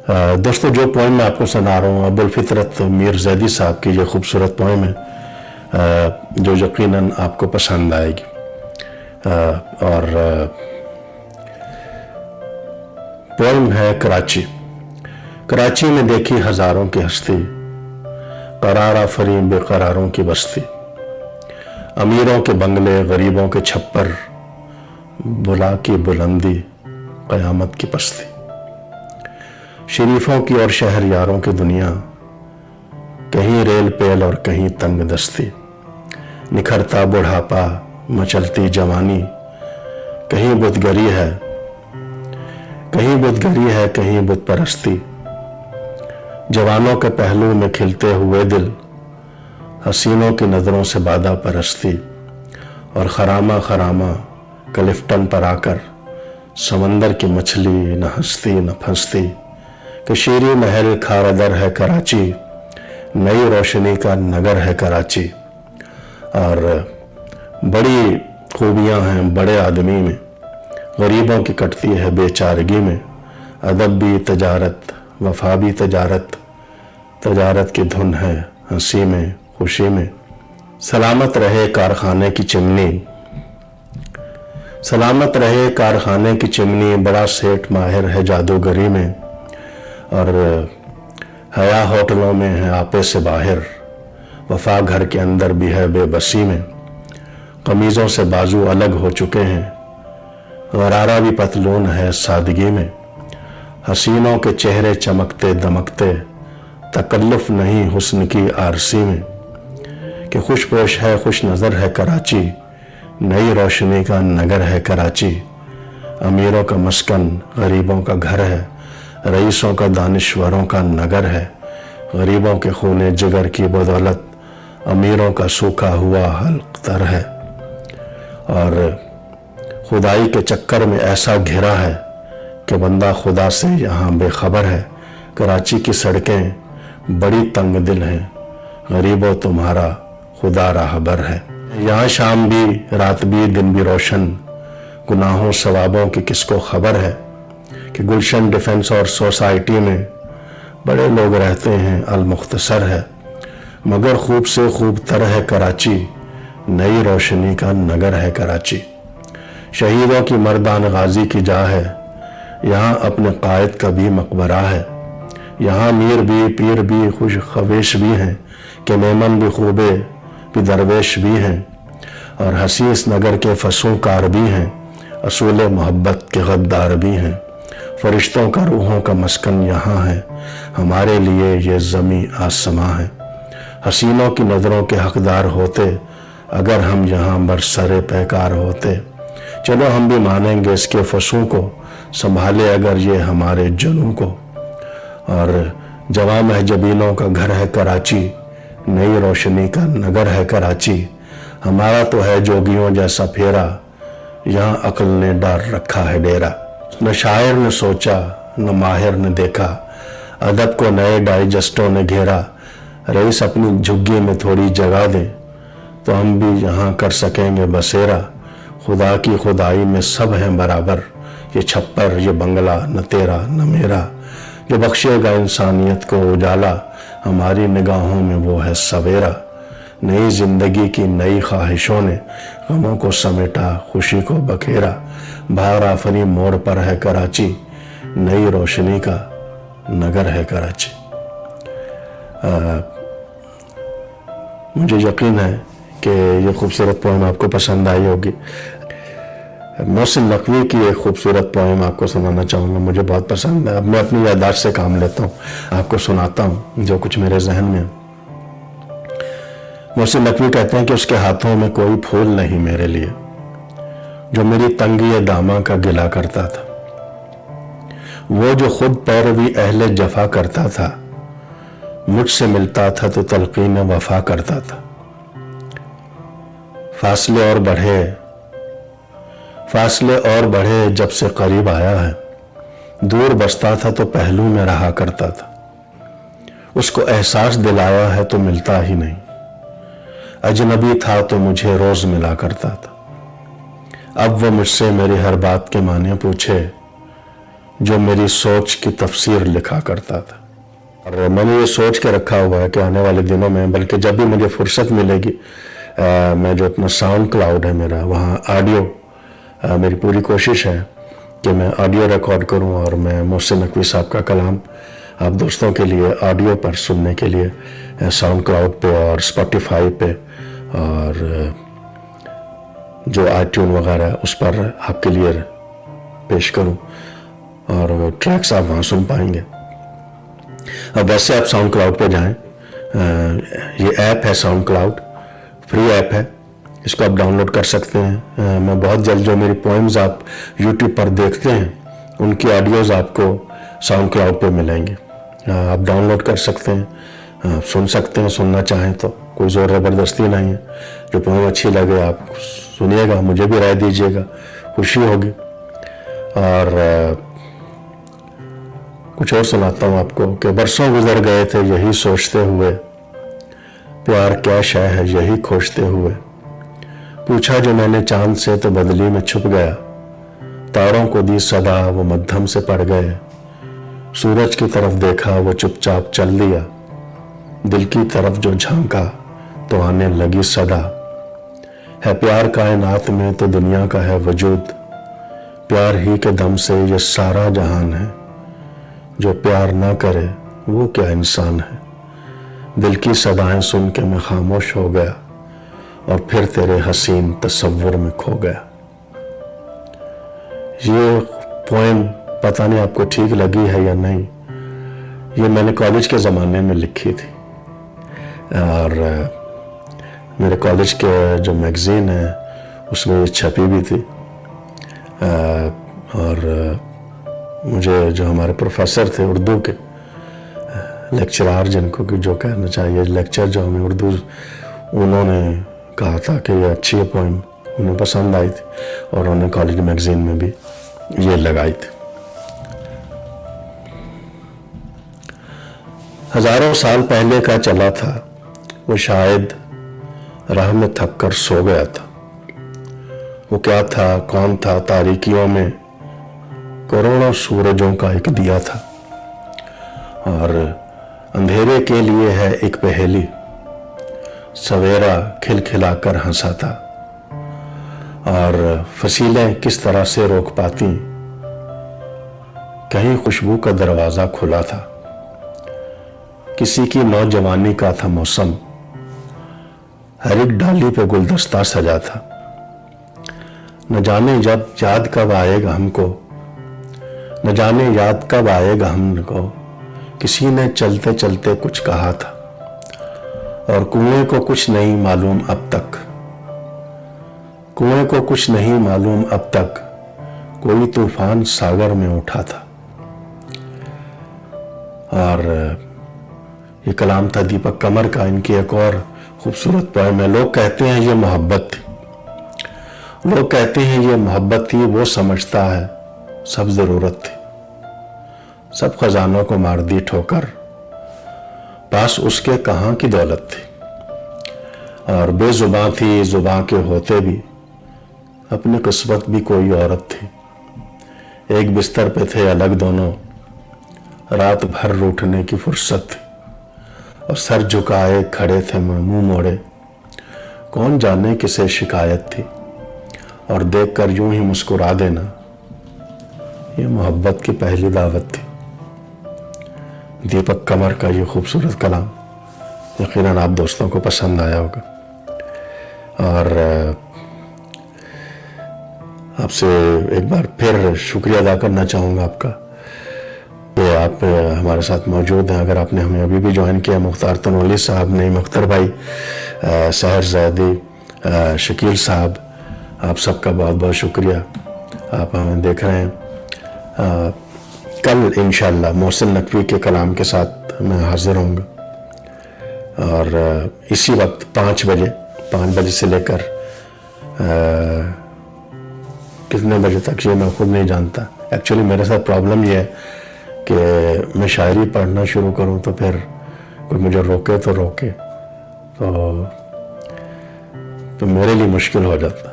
दोस्तों, जो पोइम मैं आपको सुना रहा हूँ अब्दुल फितरत मीर ज़ैदी साहब की ये खूबसूरत पोइम है, जो यकीनन आपको पसंद आएगी। और पोइम है कराची। कराची में देखी हजारों की हस्ती, करार आफरी बेकरारों की बस्ती, अमीरों के बंगले गरीबों के छप्पर, बुला की बुलंदी क़यामत की पस्ती, शरीफों की और शहरयारों की दुनिया, कहीं रेल पेल और कहीं तंग दस्ती, निखरता बुढ़ापा मचलती जवानी, कहीं बुतगरी है कहीं बुत परस्ती, जवानों के पहलू में खिलते हुए दिल, हसीनों की नज़रों से बादा परस्ती, और खरामा खरामा कलिफ्टन पर आकर समंदर की मछली न हंसती न फंसती, कि शीरी महल खारदर है कराची, नई रोशनी का नगर है कराची। और बड़ी खूबियां हैं बड़े आदमी में, गरीबों की कटती है बेचारगी में, अदब भी तजारत वफा भी तजारत, तजारत की धुन है हंसी में खुशी में। सलामत रहे कारखाने की चिमनी, सलामत रहे कारखाने की चिमनी, बड़ा सेठ माहिर है जादूगरी में, और हया होटलों में है आपे से बाहर, वफा घर के अंदर भी है बेबसी में। कमीज़ों से बाजू अलग हो चुके हैं, गरारा भी पतलून है सादगी में, हसीनों के चेहरे चमकते दमकते, तकल्लुफ नहीं हुस्न की आरसी में, कि खुशपोश है खुश नज़र है कराची, नई रोशनी का नगर है कराची। अमीरों का मस्कन गरीबों का घर है, रईसों का दानिश्वरों का नगर है, गरीबों के खूने जिगर की बदौलत अमीरों का सूखा हुआ हल्क़तर है। और खुदाई के चक्कर में ऐसा घिरा है कि बंदा खुदा से यहाँ बेखबर है। कराची की सड़कें बड़ी तंग दिल हैं, गरीबों तुम्हारा खुदा राहबर है। यहाँ शाम भी रात भी दिन भी रोशन, गुनाहों सवाबों की किसको खबर है, कि गुलशन डिफेंस और सोसाइटी में बड़े लोग रहते हैं अल-मुख्तसर है, मगर खूब से खूब तर है कराची, नई रोशनी का नगर है कराची। शहीदों की मर्दान गाजी की जा है, यहाँ अपने कायद का भी मकबरा है, यहाँ मीर भी पीर भी खुश खवेश भी हैं, कि मेमन भी खूबे भी दरवेश भी हैं, और हसीस नगर के फसूंकार भी हैं, असूल मोहब्बत के गद्दार भी हैं। फरिश्तों का रूहों का मस्कन यहाँ है, हमारे लिए ये ज़मी आसमां है। हसीनों की नज़रों के हकदार होते, अगर हम यहाँ बरसरे पैकार होते, चलो हम भी मानेंगे इसके फसूं को, संभाले अगर ये हमारे जुनूं को। और जवां महजबीनों का घर है कराची, नई रोशनी का नगर है कराची। हमारा तो है जोगियों जैसा फेरा, यहाँ अक्ल ने डाल रखा है डेरा। न शायर ने सोचा न माहिर ने देखा, अदब को नए डाइजेस्टों ने घेरा। रईस अपनी झुग्गी में थोड़ी जगह दे, तो हम भी यहाँ कर सकेंगे बसेरा। खुदा की खुदाई में सब हैं बराबर, ये छप्पर ये बंगला न तेरा न मेरा। जो बख्शेगा इंसानियत को उजाला, हमारी निगाहों में वो है सवेरा। नई जिंदगी की नई ख्वाहिशों ने गमों को समेटा खुशी को बखेरा। बाहर आफरी मोड़ पर है कराची, नई रोशनी का नगर है कराची। मुझे यकीन है कि ये खूबसूरत पोएम आपको पसंद आई होगी। मोहसिन नकवी की एक खूबसूरत पोएम आपको सुनाना चाहूँगा, मुझे बहुत पसंद है। अब मैं अपनी याददाश्त से काम लेता हूँ, आपको सुनाता हूँ जो कुछ मेरे जहन में। मोहसिन नकवी कहते हैं कि उसके हाथों में कोई फूल नहीं मेरे लिए, जो मेरी तंगी दामा का गिला करता था। वो जो खुद पैरवी अहले जफा करता था, मुझसे मिलता था तो तलकीन वफा करता था। फासले और बढ़े जब से करीब आया है, दूर बसता था तो पहलू में रहा करता था। उसको एहसास दिलाया है तो मिलता ही नहीं, अजनबी था तो मुझे रोज मिला करता था। अब वो मुझसे मेरी हर बात के माने पूछे, जो मेरी सोच की तफसीर लिखा करता था। और मैंने ये सोच के रखा हुआ है कि आने वाले दिनों में, बल्कि जब भी मुझे फुर्सत मिलेगी, मैं जो अपना साउंड क्लाउड है मेरा, वहाँ ऑडियो, मेरी पूरी कोशिश है कि मैं ऑडियो रिकॉर्ड करूँ और मैं मोहसिन नकवी साहब का कलाम आप दोस्तों के लिए ऑडियो पर सुनने के लिए साउंड क्लाउड पे और स्पॉटिफाई पे और जो आईट्यून वगैरह उस पर आपके लिए पेश करूं, और वो ट्रैक्स आप वहाँ सुन पाएंगे। अब वैसे आप साउंड क्लाउड पे जाएं, ये ऐप है साउंड क्लाउड, फ्री ऐप है, इसको आप डाउनलोड कर सकते हैं। मैं बहुत जल्द जो मेरी पोएम्स आप यूट्यूब पर देखते हैं उनकी ऑडियोज़ आपको साउंड क्लाउड पे मिलेंगे, आप डाउनलोड कर सकते हैं, सुन सकते हैं, सुनना चाहें तो, कोई ज़ोर ज़बरदस्ती नहीं है। जो पोएम अच्छी लगे आप सुनिएगा, मुझे भी राय दीजिएगा, खुशी होगी। और कुछ और सुनाता हूँ आपको कि बरसों गुजर गए थे यही सोचते हुए, प्यार क्या शय है यही खोजते हुए, पूछा जो मैंने चांद से तो बदली में छुप गया, तारों को दी सदा वो मध्यम से पड़ गए, सूरज की तरफ देखा वो चुपचाप चल दिया, दिल की तरफ जो झांका तो आने लगी सदा, है प्यार कायनात में तो दुनिया का है वजूद, प्यार ही के दम से ये सारा जहान है, जो प्यार ना करे वो क्या इंसान है, दिल की सदाएं सुन के मैं खामोश हो गया और फिर तेरे हसीन तसव्वुर में खो गया। ये पोएम पता नहीं आपको ठीक लगी है या नहीं, ये मैंने कॉलेज के ज़माने में लिखी थी और मेरे कॉलेज के जो मैगज़ीन है उसमें ये छपी भी थी। और मुझे जो हमारे प्रोफेसर थे उर्दू के, लेक्चरार जिनको कि जो कहना चाहिए लेक्चर जो हमें उर्दू, उन्होंने कहा था कि ये अच्छी पोएम, उन्हें पसंद आई थी और उन्होंने कॉलेज मैगज़ीन में भी ये लगाई थी। हजारों साल पहले का चला था वो, शायद राह में थक कर सो गया था, वो क्या था कौन था, तारीकियों में करोड़ों सूरजों का एक दिया था, और अंधेरे के लिए है एक पहेली, सवेरा खिलखिलाकर हंसा था, और फसीलें किस तरह से रोक पाती, कहीं खुशबू का दरवाजा खुला था, किसी की नौजवानी का था मौसम, हर एक डाली पे गुलदस्ता सजा था, न जाने जब याद कब आएगा हमको, न जाने याद कब आएगा हमको, किसी ने चलते चलते कुछ कहा था, और कुएं को कुछ नहीं मालूम अब तक, कुएं को कुछ नहीं मालूम अब तक, कोई तूफान सागर में उठा था। और ये कलाम था दीपक कमर का, इनकी एक और खूबसूरत पोएम है। लोग कहते हैं ये मोहब्बत थी, लोग कहते हैं ये मोहब्बत थी, वो समझता है सब जरूरत थी, सब खजानों को मार दी ठोकर, पास उसके कहाँ की दौलत थी, और बेजुबां थी जुबां के होते भी, अपनी किस्मत भी कोई औरत थी, एक बिस्तर पे थे अलग दोनों, रात भर रूठने की फुर्सत थी, और सर झुकाए खड़े थे मुंह मोड़े, कौन जाने किसे शिकायत थी, और देखकर यूं ही मुस्कुरा देना, ये मोहब्बत की पहली दावत थी। दीपक कमर का ये खूबसूरत कलाम यकीनन आप दोस्तों को पसंद आया होगा। और आपसे एक बार फिर शुक्रिया अदा करना चाहूँगा आपका कि आप हमारे साथ मौजूद हैं। अगर आपने हमें अभी भी ज्वाइन किया, मुख्तार तनोली साहब, नईम अख्तर भाई, सहर ज़ैदी, शकील साहब, आप सबका बहुत बहुत शुक्रिया, आप हमें देख रहे हैं। कल इंशाअल्लाह मोहसिन नकवी के कलाम के साथ मैं हाजिर होऊंगा, और इसी वक्त 5 बजे से लेकर कितने बजे तक ये मैं खुद नहीं जानता। एक्चुअली मेरे साथ प्रॉब्लम ये है कि मैं शायरी पढ़ना शुरू करूं तो फिर कोई मुझे रोके तो मेरे लिए मुश्किल हो जाता।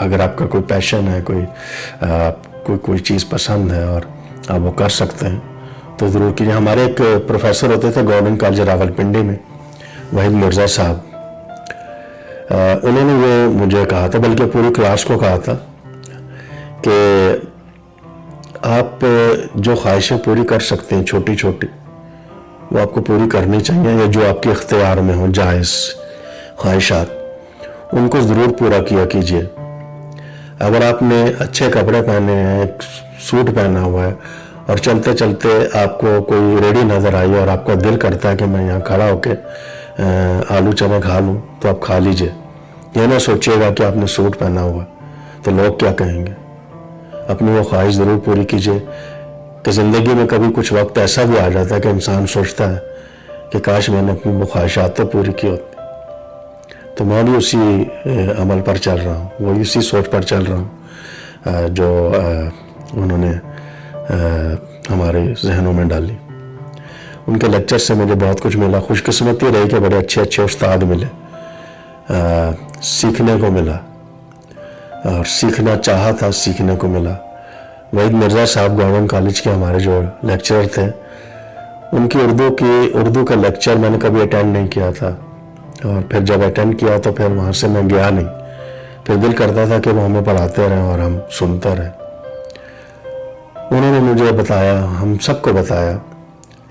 अगर आपका कोई पैशन है, कोई کو کوئی چیز پسند ہے اور آپ وہ کر سکتے ہیں تو ضرور کیجیے. ہمارے ایک پروفیسر ہوتے تھے گورنمنٹ کالج راولپنڈی میں, وحید مرزا صاحب, انہوں نے وہ مجھے کہا تھا, بلکہ پوری کلاس کو کہا تھا کہ آپ جو خواہشیں پوری کر سکتے ہیں چھوٹی چھوٹی, وہ آپ کو پوری کرنی چاہیے, یا جو آپ کے اختیار میں ہوں جائز خواہشات, ان کو ضرور پورا کیا کیجیے. اگر آپ نے اچھے کپڑے پہنے ہیں, ایک سوٹ پہنا ہوا ہے, اور چلتے چلتے آپ کو کوئی ریڑھی نظر آئی اور آپ کا دل کرتا ہے کہ میں یہاں کھڑا ہو کے آلو چنے کھا لوں, تو آپ کھا لیجئے. یہ نہ سوچیے گا کہ آپ نے سوٹ پہنا ہوا تو لوگ کیا کہیں گے. اپنی وہ خواہش ضرور پوری کیجئے کہ زندگی میں کبھی کچھ وقت ایسا بھی آ جاتا ہے کہ انسان سوچتا ہے کہ کاش میں نے اپنی وہ خواہشات تو پوری کی ہوتی. تو میں بھی اسی عمل پر چل رہا ہوں, وہی اسی سوچ پر چل رہا ہوں جو انہوں نے ہمارے ذہنوں میں ڈالی. ان کے لیکچر سے مجھے بہت کچھ ملا. خوش قسمتی رہی کہ بڑے اچھے اچھے استاد ملے, سیکھنے کو ملا, اور سیکھنا چاہا تھا, سیکھنے کو ملا. وحید مرزا صاحب گورنمنٹ کالج کے ہمارے جو لیکچرر تھے, ان کی اردو کا لیکچر میں نے کبھی اٹینڈ نہیں کیا تھا, اور پھر جب اٹینڈ کیا تو پھر وہاں سے میں گیا نہیں. پھر دل کرتا تھا کہ وہ ہمیں پڑھاتے رہیں اور ہم سنتے رہیں. انہوں نے مجھے بتایا, ہم سب کو بتایا.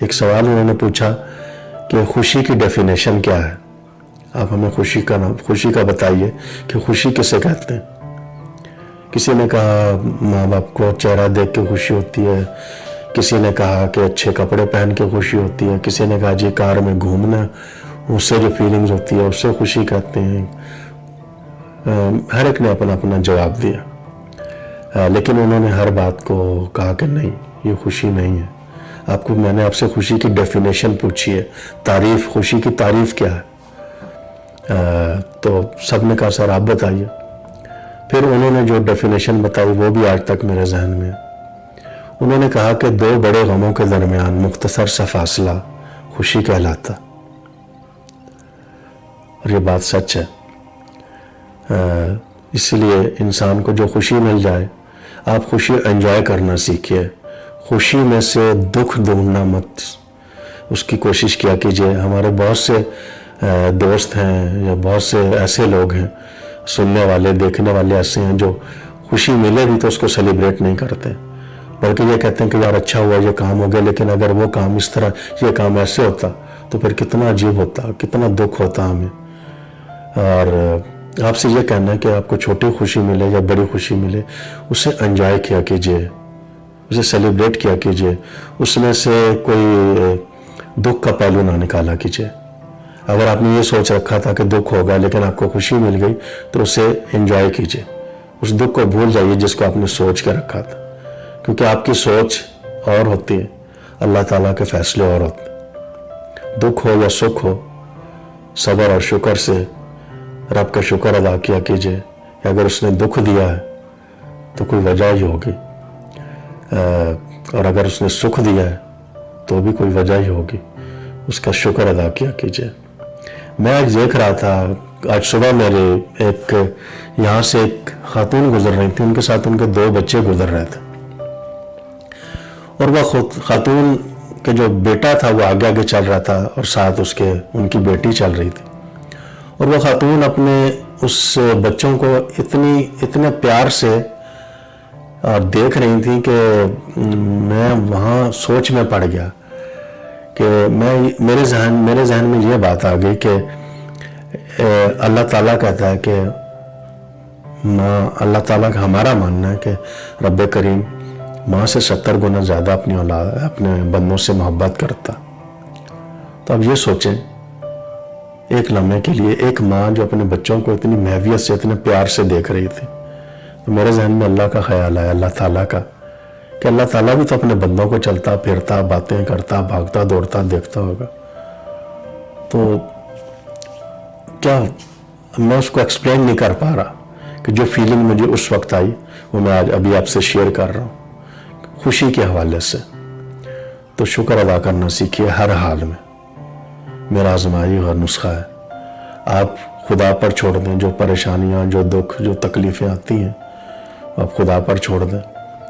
ایک سوال انہوں نے پوچھا کہ خوشی کی ڈیفینیشن کیا ہے, آپ ہمیں خوشی کا بتائیے کہ خوشی کسے کہتے ہیں. کسی نے کہا ماں باپ کو چہرہ دیکھ کے خوشی ہوتی ہے, کسی نے کہا کہ اچھے کپڑے پہن کے خوشی ہوتی ہے, کسی نے کہا جی کار میں گھومنا, اس سے جو فیلنگز ہوتی ہے اس سے خوشی کہتے ہیں. ہر ایک نے اپنا اپنا جواب دیا, لیکن انہوں نے ہر بات کو کہا کہ نہیں, یہ خوشی نہیں ہے. میں نے آپ سے خوشی کی ڈیفینیشن پوچھی ہے, تعریف, خوشی کی تعریف کیا ہے. تو سب نے کہا سر آپ بتائیے. پھر انہوں نے جو ڈیفینیشن بتائی وہ بھی آج تک میرے ذہن میں. انہوں نے کہا کہ دو بڑے غموں کے درمیان مختصر سا فاصلہ خوشی کہلاتا. اور یہ بات سچ ہے. اسی لیے انسان کو جو خوشی مل جائے, آپ خوشی انجوائے کرنا سیکھیے. خوشی میں سے دکھ ڈھونڈنا مت, اس کی کوشش کیا کیجیے. ہمارے بہت سے دوست ہیں یا بہت سے ایسے لوگ ہیں, سننے والے دیکھنے والے ایسے ہیں جو خوشی ملے بھی تو اس کو سیلیبریٹ نہیں کرتے, بلکہ یہ کہتے ہیں کہ یار اچھا ہوا یہ کام ہو گیا, لیکن اگر وہ کام اس طرح, یہ کام ایسے ہوتا تو پھر کتنا عجیب ہوتا, کتنا دکھ ہوتا ہمیں. اور آپ سے یہ کہنا ہے کہ آپ کو چھوٹی خوشی ملے یا بڑی خوشی ملے, اسے انجوائے کیا کیجیے, اسے سیلیبریٹ کیا کیجیے. اس میں سے کوئی دکھ کا پہلو نہ نکالا کیجیے. اگر آپ نے یہ سوچ رکھا تھا کہ دکھ ہوگا لیکن آپ کو خوشی مل گئی تو اسے انجوائے کیجیے. اس دکھ کو بھول جائیے جس کو آپ نے سوچ کے رکھا تھا, کیونکہ آپ کی سوچ اور ہوتی ہے, اللہ تعالیٰ کے فیصلے اور ہوتے ہیں. دکھ ہو یا سکھ ہو, صبر اور شکر سے رب کا شکر ادا کیا کیجیے کہ اگر اس نے دکھ دیا ہے تو کوئی وجہ ہی ہوگی, اور اگر اس نے سکھ دیا ہے تو بھی کوئی وجہ ہی ہوگی. اس کا شکر ادا کیا کیجیے. میں آج دیکھ رہا تھا, آج صبح میرے یہاں سے ایک خاتون گزر رہی تھی, ان کے ساتھ ان کے 2 بچے گزر رہے تھے, اور وہ خاتون کے جو بیٹا تھا وہ آگے آگے چل رہا تھا اور ساتھ ان کی بیٹی چل رہی تھی. اور وہ خاتون اپنے اس بچوں کو اتنے پیار سے اور دیکھ رہی تھی کہ میں وہاں سوچ میں پڑ گیا کہ میرے ذہن میں یہ بات آ گئی کہ اللہ تعالیٰ کہتا ہے کہ اللہ تعالیٰ کا ہمارا ماننا ہے کہ رب کریم ماں سے 70 گنا زیادہ اپنے بندوں سے محبت کرتا. تو اب یہ سوچیں ایک لمحے کے لیے, ایک ماں جو اپنے بچوں کو اتنی محبت سے, اتنے پیار سے دیکھ رہی تھی, تو میرے ذہن میں اللہ کا خیال آیا, اللہ تعالیٰ کا, کہ اللہ تعالیٰ بھی تو اپنے بندوں کو چلتا پھرتا, باتیں کرتا, بھاگتا دوڑتا دیکھتا ہوگا. تو کیا میں اس کو ایکسپلین نہیں کر پا رہا کہ جو فیلنگ مجھے اس وقت آئی وہ میں آج ابھی آپ سے شیئر کر رہا ہوں خوشی کے حوالے سے. تو شکر ادا کرنا سیکھیے ہر حال میں. میرا آزمائی اور نسخہ ہے. آپ خدا پر چھوڑ دیں جو پریشانیاں, جو دکھ, جو تکلیفیں آتی ہیں, آپ خدا پر چھوڑ دیں.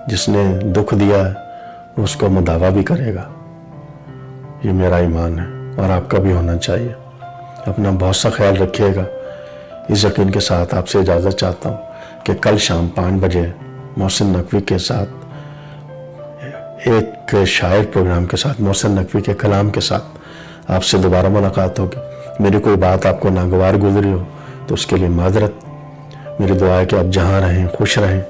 جس نے دکھ دیا ہے اس کو مداوا بھی کرے گا. یہ میرا ایمان ہے اور آپ کا بھی ہونا چاہیے. اپنا بہت سا خیال رکھیے گا. اس یقین کے ساتھ آپ سے اجازت چاہتا ہوں کہ کل شام 5 بجے محسن نقوی کے ساتھ ایک شاعر پروگرام کے ساتھ محسن نقوی کے کلام کے ساتھ آپ سے دوبارہ ملاقات ہوگی. میری کوئی بات آپ کو ناگوار گزری ہو تو اس کے لیے معذرت. میری دعا ہے کہ آپ جہاں رہیں خوش رہیں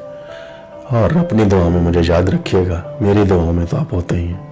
اور اپنی دعا میں مجھے یاد رکھیے گا. میری دعا میں تو آپ ہوتے ہی ہیں.